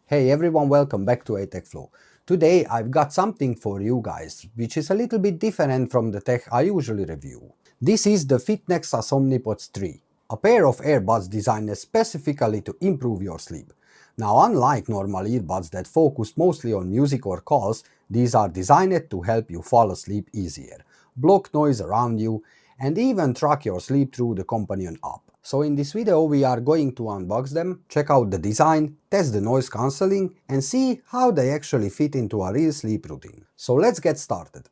Hey everyone, welcome back to Tech Flow. Today I've got something for you guys, which is a little bit different from the tech I usually review. This is the Fitnexa SomniPods3, a pair of earbuds designed specifically to improve your sleep. Now, unlike normal earbuds that focus mostly on music or calls, these are designed to help you fall asleep easier, block noise around you, and even track your sleep through the companion app. So in this video we are going to unbox them, check out the design, test the noise cancelling, and see how they actually fit into a real sleep routine. So let's get started.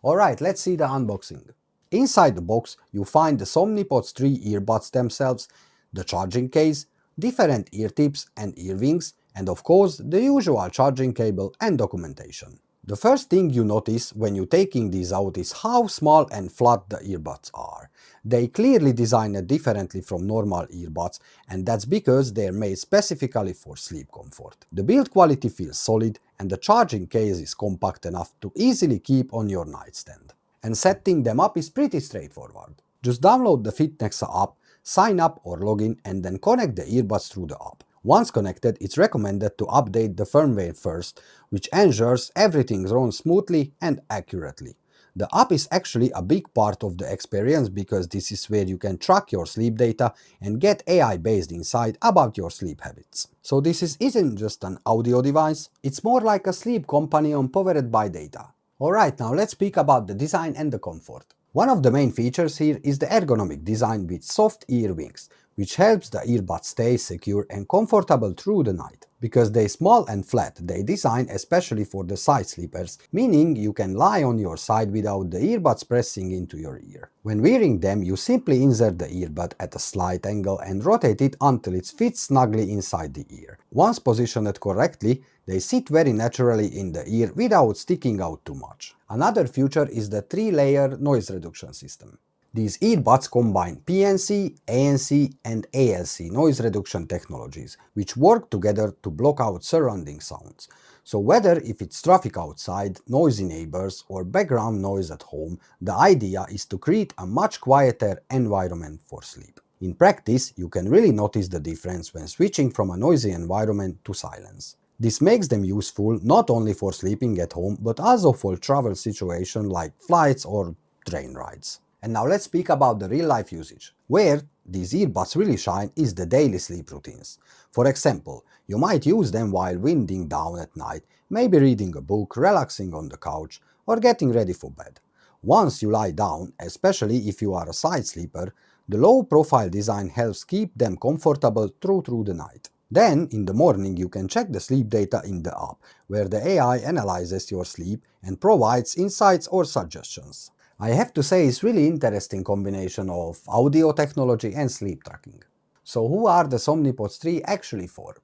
Alright, let's see the unboxing. Inside the box you find the SomniPods 3 earbuds themselves, the charging case, different ear tips and earrings, and of course the usual charging cable and documentation. The first thing you notice when you're taking these out is how small and flat the earbuds are. They clearly designed differently from normal earbuds, and that's because they're made specifically for sleep comfort. The build quality feels solid and the charging case is compact enough to easily keep on your nightstand. And setting them up is pretty straightforward. Just download the Fitnexa app, sign up or log in, and then connect the earbuds through the app. Once connected, it's recommended to update the firmware first, which ensures everything runs smoothly and accurately. The app is actually a big part of the experience because this is where you can track your sleep data and get AI-based insight about your sleep habits. So this isn't just an audio device, it's more like a sleep companion powered by data. Alright, now let's speak about the design and the comfort. One of the main features here is the ergonomic design with soft ear wings, which helps the earbuds stay secure and comfortable through the night. Because they're small and flat, they design especially for the side sleepers, meaning you can lie on your side without the earbuds pressing into your ear. When wearing them, you simply insert the earbud at a slight angle and rotate it until it fits snugly inside the ear. Once positioned correctly, they sit very naturally in the ear without sticking out too much. Another feature is the 3-layer noise reduction system. These earbuds combine PNC, ANC and ALC noise reduction technologies, which work together to block out surrounding sounds. So whether if it's traffic outside, noisy neighbors or background noise at home, the idea is to create a much quieter environment for sleep. In practice, you can really notice the difference when switching from a noisy environment to silence. This makes them useful not only for sleeping at home, but also for travel situations like flights or train rides. And now let's speak about the real-life usage. Where these earbuds really shine is the daily sleep routines. For example, you might use them while winding down at night, maybe reading a book, relaxing on the couch, or getting ready for bed. Once you lie down, especially if you are a side sleeper, the low-profile design helps keep them comfortable through the night. Then, in the morning, you can check the sleep data in the app, where the AI analyzes your sleep and provides insights or suggestions. I have to say it's really interesting combination of audio technology and sleep tracking. So who are the SomniPods 3 actually for?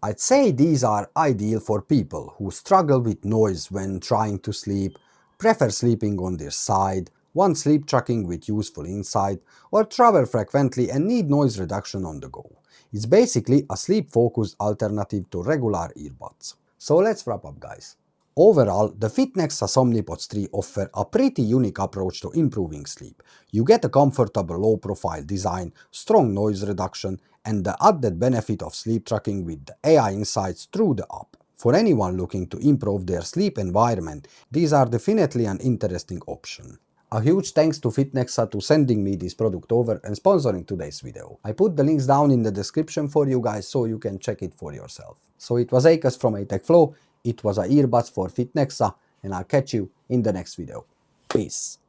I'd say these are ideal for people who struggle with noise when trying to sleep, prefer sleeping on their side, want sleep tracking with useful insight, or travel frequently and need noise reduction on the go. It's basically a sleep-focused alternative to regular earbuds. So let's wrap up, guys. Overall, the Fitnexa SomniPods 3 offer a pretty unique approach to improving sleep. You get a comfortable low-profile design, strong noise reduction, and the added benefit of sleep tracking with the AI insights through the app. For anyone looking to improve their sleep environment, these are definitely an interesting option. A huge thanks to Fitnexa to sending me this product over and sponsoring today's video. I put the links down in the description for you guys so you can check it for yourself. So it was Akas from Tech Flow. It was a earbuds for Fitnexa, and I'll catch you in the next video. Peace.